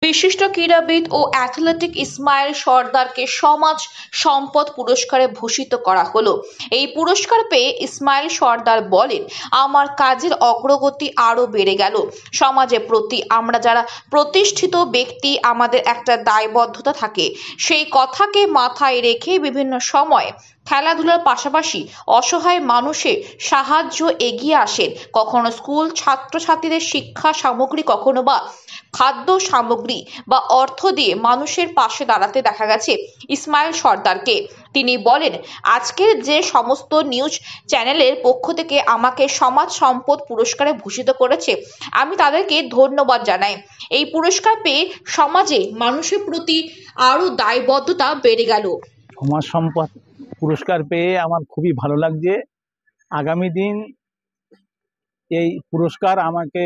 বিশিষ্ট ক্রীড়াবিদ ও অ্যাথলেটিক ইসমাইল সর্দারকে সমাজ সম্পদ পুরস্কারে ভূষিত করা হলো। এই পুরস্কার পেয়ে ইসমাইল সর্দার বলেন, আমার কাজের অগ্রগতি আরো বেড়ে গেল। সমাজের প্রতি আমরা যারা প্রতিষ্ঠিত ব্যক্তি, আমাদের একটা দায়বদ্ধতা থাকে। সেই কথাকে মাথায় রেখে বিভিন্ন সময় খেলাধুলার পাশাপাশি অসহায় মানুষের সাহায্য এগিয়ে আসেন। কখনো স্কুল ছাত্রছাত্রীদের শিক্ষা সামগ্রী, কখনো বা খাদ্য সামগ্রী বা অর্থ দিয়ে মানুষের পাশে দাঁড়াতে দেখা গেছে ইসমাইল সর্দারকে। তিনি বলেন, আজকের যে সমস্ত নিউজ চ্যানেলের পক্ষ থেকে আমাকে সমাজ সম্পদ পুরস্কারে ভূষিত করেছে, আমি তাদেরকে ধন্যবাদ জানাই। এই পুরস্কার পেয়ে সমাজে মানুষের প্রতি আরো দায়বদ্ধতা বেড়ে গেল। সমাজ সম্পদ পুরস্কার পেয়ে আমার খুবই ভালো লাগছে। আগামী দিন এই পুরস্কার আমাকে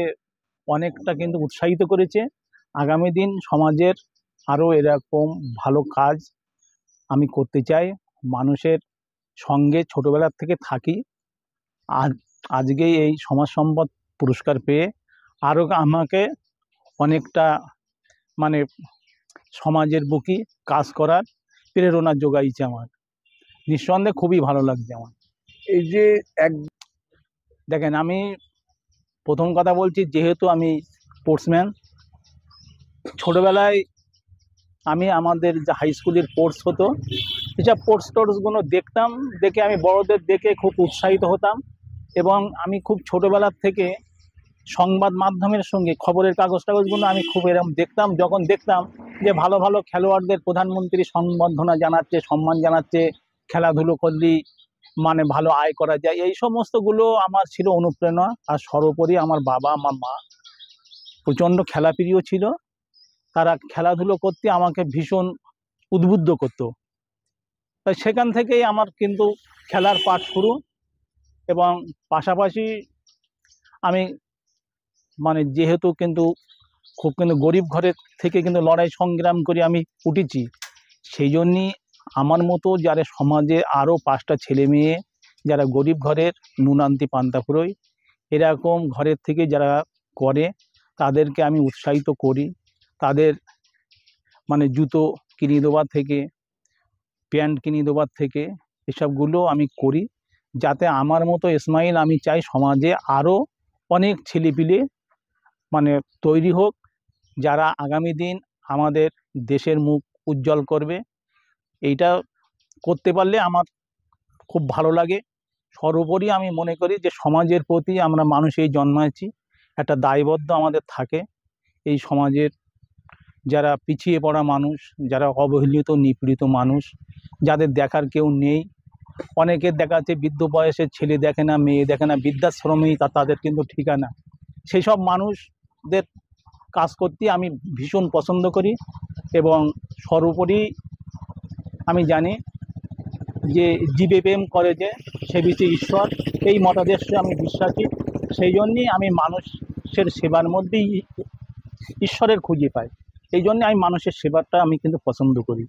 অনেকটা কিন্তু উৎসাহিত করেছে। আগামী দিন সমাজের আরও এরকম ভালো কাজ আমি করতে চাই। মানুষের সঙ্গে ছোটবেলার থেকে থাকি। আর আজকেই এই সমাজ সম্পদ পুরস্কার পেয়ে আরও আমাকে অনেকটা মানে সমাজের বুকে কাজ করার প্রেরণা যোগাইছে আমার। নিঃসন্দেহে খুবই ভালো লাগছে আমার। এই যে দেখেন, আমি প্রথম কথা বলছি, যেহেতু আমি স্পোর্টসম্যান, ছোটোবেলায় আমি আমাদের যে হাই স্কুলের স্পোর্টস হতো, এসব স্পোর্টসগুলো দেখতাম। দেখে আমি বড়দের দেখে খুব উৎসাহিত হতাম। এবং আমি খুব ছোটোবেলার থেকে সংবাদ মাধ্যমের সঙ্গে খবরের কাগজগুলো আমি খুব এরকম দেখতাম। যখন দেখতাম যে ভালো ভালো খেলোয়াড়দের প্রধানমন্ত্রী সংবর্ধনা জানাচ্ছে, সম্মান জানাচ্ছে, খেলাধুলো করলেই মানে ভালো আয় করা যায়, এই সমস্তগুলো আমার ছিল অনুপ্রেরণা। আর সর্বোপরি আমার বাবা আমার মা প্রচণ্ড খেলাপ্রিয় ছিল। তারা খেলাধুলো করতে আমাকে ভীষণ উদ্বুদ্ধ করতো। তাই সেখান থেকেই আমার কিন্তু খেলার পাঠ শুরু। এবং পাশাপাশি আমি মানে যেহেতু কিন্তু খুব কিন্তু গরিব ঘরের থেকে কিন্তু লড়াই সংগ্রাম করে আমি উঠেছি, সেই জন্যই আমার মতো যারা সমাজে আরও 5টা ছেলে মেয়ে যারা গরিব ঘরের নুনান্তি পান্তা ফুরোয়, এরকম ঘরের থেকে যারা করে, তাদেরকে আমি উৎসাহিত করি। তাদের মানে জুতো কিনে দেওয়ার থেকে, প্যান্ট কিনে দেওয়ার থেকে, এসবগুলো আমি করি, যাতে আমার মতো ইসমাইল আমি চাই সমাজে আরও অনেক ছেলেপিলে মানে তৈরি হোক, যারা আগামী দিন আমাদের দেশের মুখ উজ্জ্বল করবে। এইটা করতে পারলে আমার খুব ভালো লাগে। সর্বোপরি আমি মনে করি যে সমাজের প্রতি আমরা মানুষ এই জন্মাচ্ছি, একটা দায়বদ্ধ আমাদের থাকে। এই সমাজের যারা পিছিয়ে পড়া মানুষ, যারা অবহেলিত নিপীড়িত মানুষ, যাদের দেখার কেউ নেই, অনেকের দেখা যাচ্ছে বৃদ্ধ বয়সের ছেলে দেখে না, মেয়ে দেখে না, বৃদ্ধাশ্রমেই তাদের কিন্তু ঠিকানা। সেই সব মানুষদের কাজ করতে আমি ভীষণ পছন্দ করি। এবং সর্বোপরি আমি জানি যে জীবে প্রেম করে যে সে বিচে ঈশ্বর, এই মতাদর্শে আমি বিশ্বাসী। সেই জন্যই আমি মানুষের সেবার মধ্যেই ঈশ্বরের খুঁজে পাই। এই জন্য আমি মানুষের সেবাটা আমি কিন্তু পছন্দ করি।